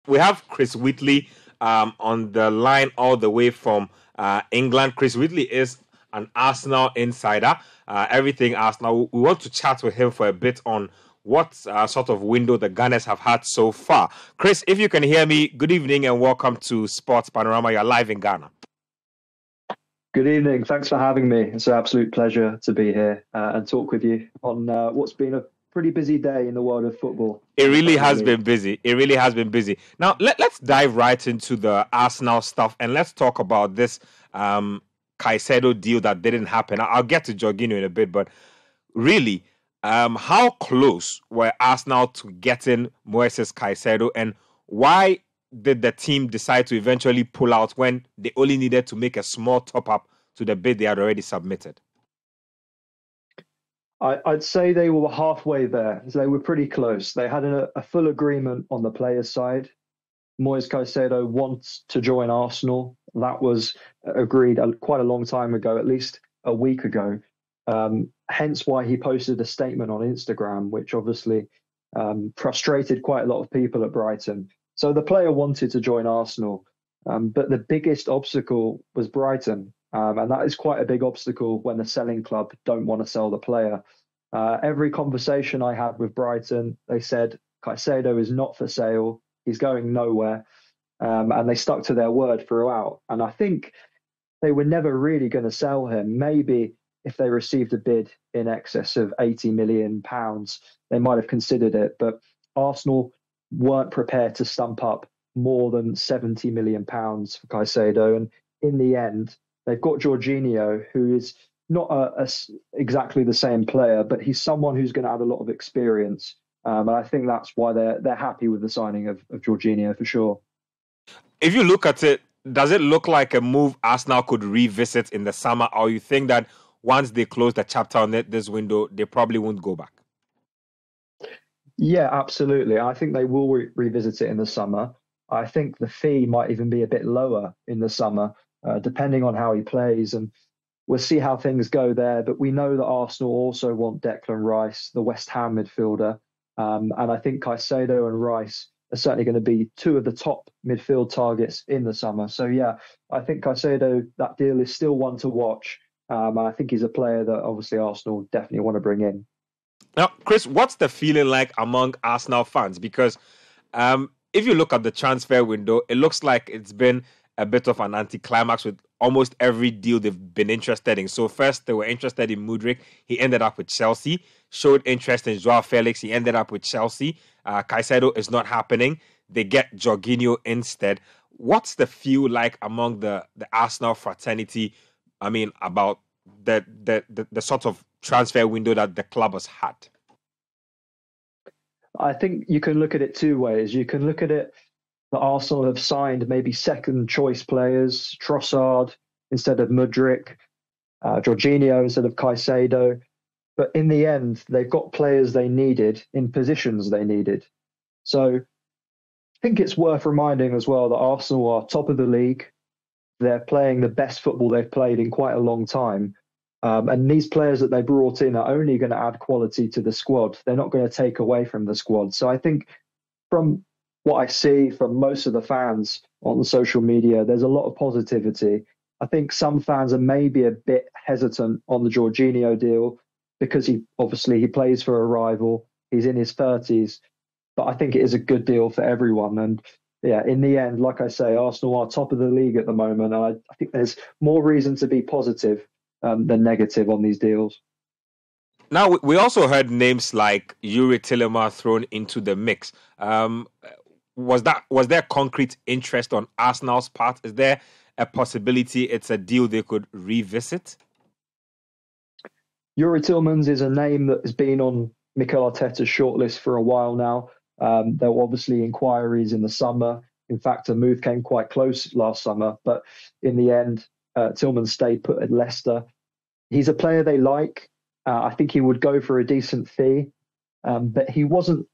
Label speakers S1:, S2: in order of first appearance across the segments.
S1: We have Chris Wheatley on the line all the way from England. Chris Wheatley is an Arsenal insider. Everything Arsenal. We want to chat with him for a bit on what sort of window the Gunners have had so far. Chris, if you can hear me, good evening and welcome to Sports Panorama. You're live in Ghana.
S2: Good evening. Thanks for having me. It's an absolute pleasure to be here and talk with you on what's been a pretty busy day in the world of football.
S1: It really has been busy. It really has been busy. Now, let's dive right into the Arsenal stuff and let's talk about this Caicedo deal that didn't happen. I'll get to Jorginho in a bit, but really, how close were Arsenal to getting Moises Caicedo, and why did the team decide to eventually pull out when they only needed to make a small top-up to the bid they had already submitted?
S2: I'd say they were halfway there. So they were pretty close. They had a full agreement on the players' side. Moises Caicedo wants to join Arsenal. That was agreed quite a long time ago, at least a week ago. Hence why he posted a statement on Instagram, which obviously frustrated quite a lot of people at Brighton. So the player wanted to join Arsenal, but the biggest obstacle was Brighton. And that is quite a big obstacle when the selling club don't want to sell the player. Every conversation I had with Brighton, they said Caicedo is not for sale. He's going nowhere. And they stuck to their word throughout. And I think they were never really going to sell him. Maybe if they received a bid in excess of £80 million, they might have considered it. But Arsenal weren't prepared to stump up more than £70 million for Caicedo. And in the end, they've got Jorginho, who is not exactly the same player, but he's someone who's going to add a lot of experience. And I think that's why they're happy with the signing of Jorginho for sure.
S1: If you look at it, does it look like a move Arsenal could revisit in the summer, or you think that once they close the chapter on this window, they probably won't go back?
S2: Yeah, absolutely. I think they will revisit it in the summer. I think the fee might even be a bit lower in the summer, depending on how he plays. And we'll see how things go there. But we know that Arsenal also want Declan Rice, the West Ham midfielder. And I think Caicedo and Rice are certainly going to be two of the top midfield targets in the summer. So, yeah, I think Caicedo, that deal is still one to watch. I think he's a player that obviously Arsenal definitely want to bring in.
S1: Now, Chris, what's the feeling like among Arsenal fans? Because if you look at the transfer window, it looks like it's been a bit of an anticlimax with almost every deal they've been interested in. So first, they were interested in Mudryk. He ended up with Chelsea. Showed interest in Joao Felix. He ended up with Chelsea. Caicedo is not happening. They get Jorginho instead. What's the feel like among the Arsenal fraternity? I mean, about the sort of transfer window that the club has had?
S2: I think you can look at it two ways. You can look at it that Arsenal have signed maybe second choice players, Trossard instead of Mudryk, Jorginho instead of Caicedo. But in the end, they've got players they needed in positions they needed. So I think it's worth reminding as well that Arsenal are top of the league. They're playing the best football they've played in quite a long time. And these players that they brought in are only going to add quality to the squad. They're not going to take away from the squad. So I think from what I see from most of the fans on social media, there's a lot of positivity. I think some fans are maybe a bit hesitant on the Jorginho deal because he plays for a rival. He's in his 30s, but I think it is a good deal for everyone. And yeah, in the end, like I say, Arsenal are top of the league at the moment. And I think there's more reason to be positive than negative on these deals.
S1: Now, we also heard names like Yuri Tillema thrown into the mix. Was there concrete interest on Arsenal's part? Is there a possibility it's a deal they could revisit?
S2: Yuri Tillmans is a name that has been on Mikel Arteta's shortlist for a while now. There were obviously inquiries in the summer. In fact, a move came quite close last summer, but in the end, Tillmans stayed put at Leicester. He's a player they like. I think he would go for a decent fee, but he wasn't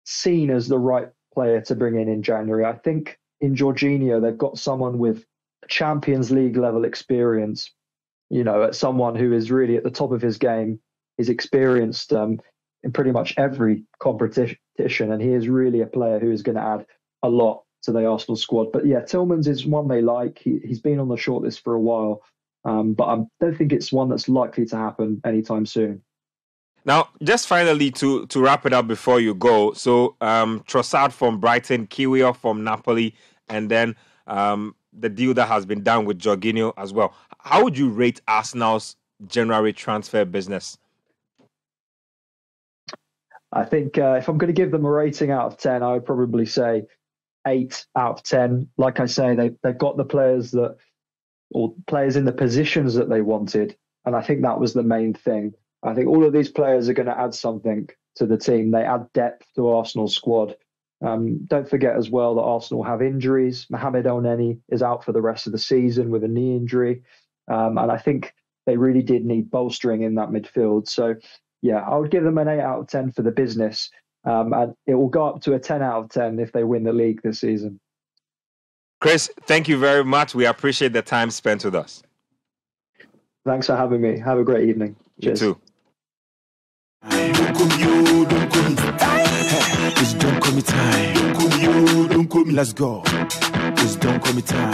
S2: seen as the right player to bring in January. I think in Jorginho, they've got someone with Champions League level experience, someone who is really at the top of his game, is experienced in pretty much every competition, and he is really a player who is going to add a lot the Arsenal squad. But yeah, Tillmans is one they like. He's been on the shortlist for a while, but I don't think it's one that's likely to happen anytime soon.
S1: Now, just finally to wrap it up before you go, so Trossard from Brighton, Kiwior from Napoli, and then the deal that has been done with Jorginho as well. How would you rate Arsenal's January transfer business?
S2: I think if I'm going to give them a rating out of 10, I would probably say 8 out of 10. Like I say, they've got the players in the positions that they wanted, and I think that was the main thing. I think all of these players are going to add something to the team. They add depth to Arsenal's squad. Don't forget as well that Arsenal have injuries. Mohamed Elneny is out for the rest of the season with a knee injury. And I think they really did need bolstering in that midfield. So, yeah, I would give them an 8 out of 10 for the business. And it will go up to a 10 out of 10 if they win the league this season.
S1: Chris, thank you very much. We appreciate the time spent with us.
S3: Thanks for having me. Have a great evening. Cheers.
S1: You too.
S4: It's don't call me time. Let's go. It's don't call me time.